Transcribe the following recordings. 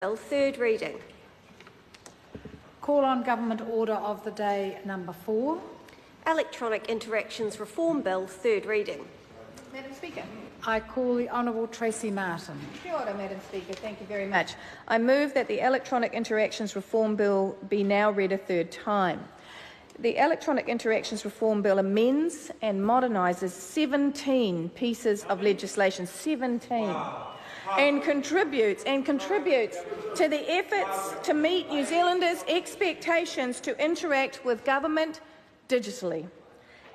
Bill, third reading. Call on Government Order of the Day number 4. Electronic Interactions Reform Bill, third reading. Madam Speaker. I call the Honourable Tracey Martin. Kia ora, Madam Speaker. Thank you very much. I move that the Electronic Interactions Reform Bill be now read a third time. The Electronic Interactions Reform Bill amends and modernises 17 pieces of legislation, 17, and contributes to the efforts to meet New Zealanders' expectations to interact with government digitally.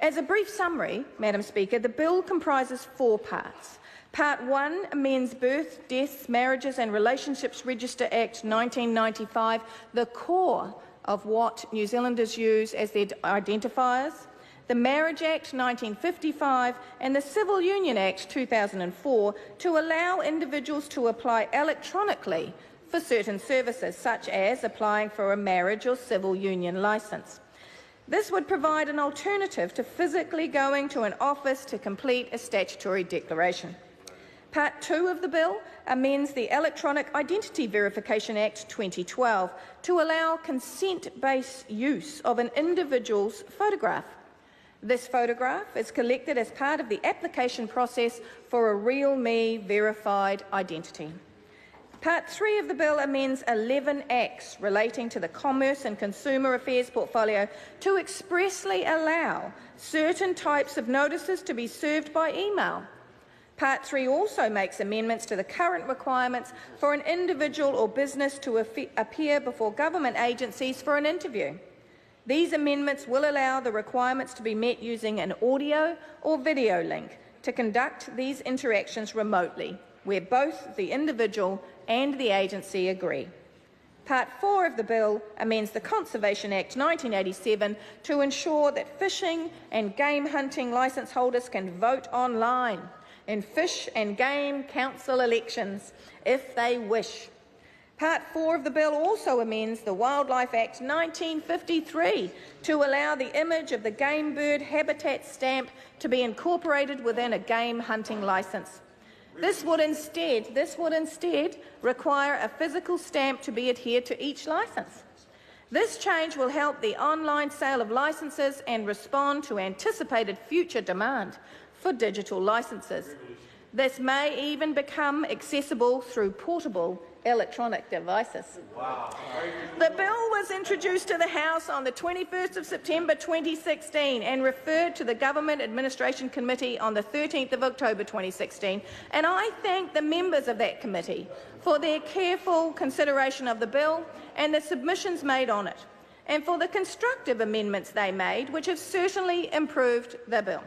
As a brief summary, Madam Speaker, the bill comprises 4 parts. Part 1 amends Birth, Deaths, Marriages and Relationships Register Act 1995, the core of what New Zealanders use as their identifiers, the Marriage Act 1955 and the Civil Union Act 2004 to allow individuals to apply electronically for certain services, such as applying for a marriage or civil union licence. This would provide an alternative to physically going to an office to complete a statutory declaration. Part 2 of the bill amends the Electronic Identity Verification Act 2012 to allow consent-based use of an individual's photograph. This photograph is collected as part of the application process for a Real Me verified identity. Part 3 of the bill amends 11 acts relating to the Commerce and Consumer Affairs portfolio to expressly allow certain types of notices to be served by email. Part 3 also makes amendments to the current requirements for an individual or business to appear before government agencies for an interview. These amendments will allow the requirements to be met using an audio or video link to conduct these interactions remotely, where both the individual and the agency agree. Part 4 of the bill amends the Conservation Act 1987 to ensure that fishing and game hunting licence holders can vote online in Fish and Game Council elections if they wish. Part 4 of the bill also amends the Wildlife Act 1953 to allow the image of the game bird habitat stamp to be incorporated within a game hunting licence. This would instead require a physical stamp to be adhered to each licence. This change will help the online sale of licences and respond to anticipated future demand for digital licences. This may even become accessible through portable electronic devices. The bill was introduced to the House on the 21st of September 2016 and referred to the Government Administration Committee on the 13th of October 2016, and I thank the members of that committee for their careful consideration of the bill and the submissions made on it, and for the constructive amendments they made, which have certainly improved the bill.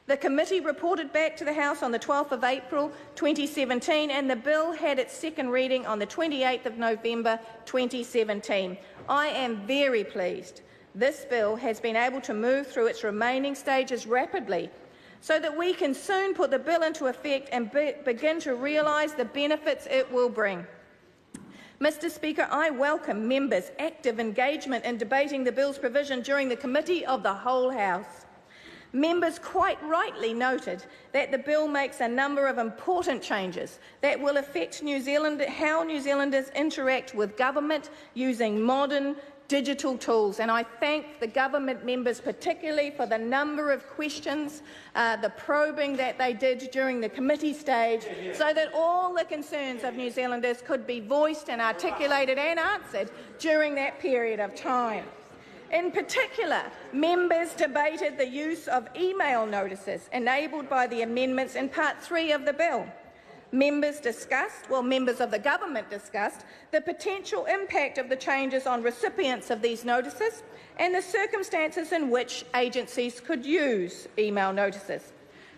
The committee reported back to the House on the 12th of April 2017 and the bill had its second reading on the 28th of November 2017. I am very pleased this bill has been able to move through its remaining stages rapidly so that we can soon put the bill into effect and begin to realise the benefits it will bring. Mr Speaker, I welcome members' active engagement in debating the bill's provision during the Committee of the Whole House. Members quite rightly noted that the bill makes a number of important changes that will affect how New Zealanders interact with government using modern digital tools, and I thank the government members particularly for the number of questions, the probing that they did during the committee stage, so that all the concerns of New Zealanders could be voiced and articulated and answered during that period of time. In particular, members debated the use of email notices enabled by the amendments in Part 3 of the bill. Members of the government discussed the potential impact of the changes on recipients of these notices and the circumstances in which agencies could use email notices.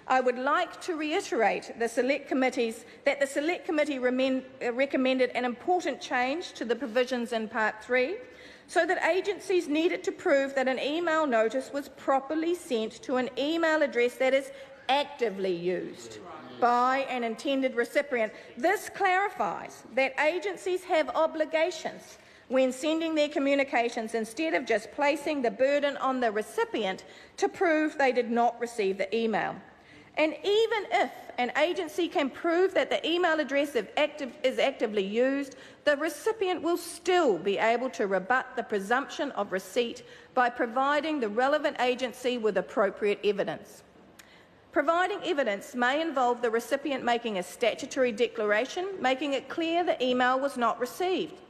I would like to reiterate that the Select Committee recommended an important change to the provisions in Part 3 so that agencies needed to prove that an email notice was properly sent to an email address that is actively used by an intended recipient. This clarifies that agencies have obligations when sending their communications instead of just placing the burden on the recipient to prove they did not receive the email. And even if an agency can prove that the email address is actively used, the recipient will still be able to rebut the presumption of receipt by providing the relevant agency with appropriate evidence. Providing evidence may involve the recipient making a statutory declaration, making it clear the email was not received.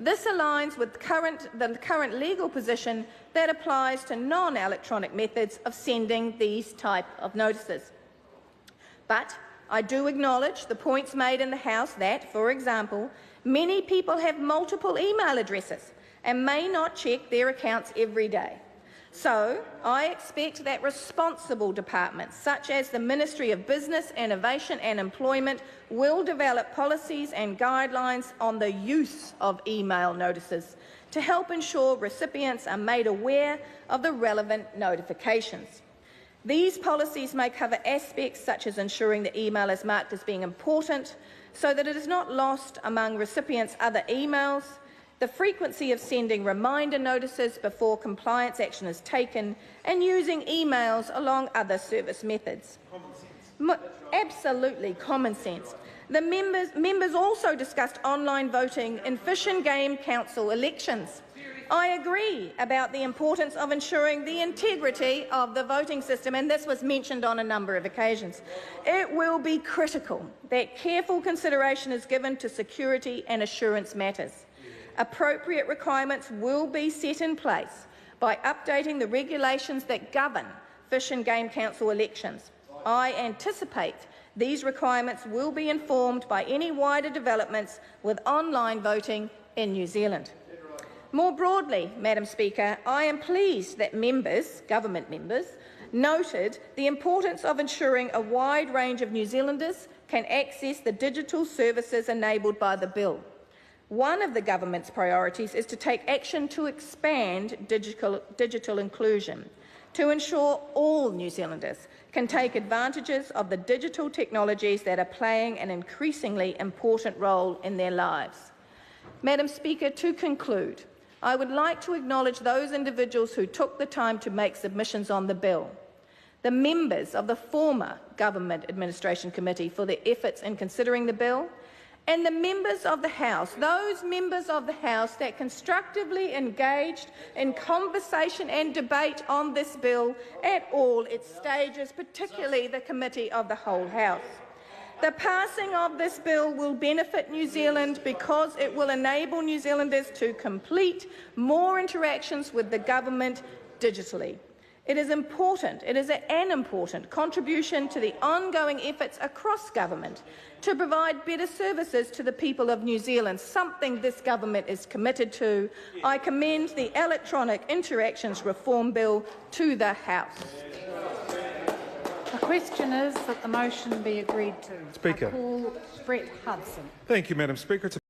This aligns with the current legal position that applies to non-electronic methods of sending these type of notices. But I do acknowledge the points made in the House that, for example, many people have multiple email addresses and may not check their accounts every day. So, I expect that responsible departments, such as the Ministry of Business, Innovation and Employment, will develop policies and guidelines on the use of email notices to help ensure recipients are made aware of the relevant notifications. These policies may cover aspects such as ensuring the email is marked as being important so that it is not lost among recipients' other emails, the frequency of sending reminder notices before compliance action is taken, and using emails along other service methods. Absolutely, common sense. The members also discussed online voting in Fish and Game Council elections. I agree about the importance of ensuring the integrity of the voting system, and this was mentioned on a number of occasions. It will be critical that careful consideration is given to security and assurance matters. Appropriate requirements will be set in place by updating the regulations that govern Fish and Game Council elections. I anticipate these requirements will be informed by any wider developments with online voting in New Zealand. More broadly, Madam Speaker, I am pleased that government members, noted the importance of ensuring a wide range of New Zealanders can access the digital services enabled by the bill. One of the government's priorities is to take action to expand digital inclusion, to ensure all New Zealanders can take advantages of the digital technologies that are playing an increasingly important role in their lives. Madam Speaker, to conclude, I would like to acknowledge those individuals who took the time to make submissions on the bill, the members of the former Government Administration Committee for their efforts in considering the bill, and the members of the House, those members of the House that constructively engaged in conversation and debate on this bill at all its stages, particularly the Committee of the Whole House. The passing of this bill will benefit New Zealand because it will enable New Zealanders to complete more interactions with the government digitally. It is important, it is an important contribution to the ongoing efforts across government to provide better services to the people of New Zealand, something this government is committed to. I commend the Electronic Interactions Reform Bill to the House. The question is that the motion be agreed to. Speaker. I call Brett Hudson. Thank you, Madam Speaker.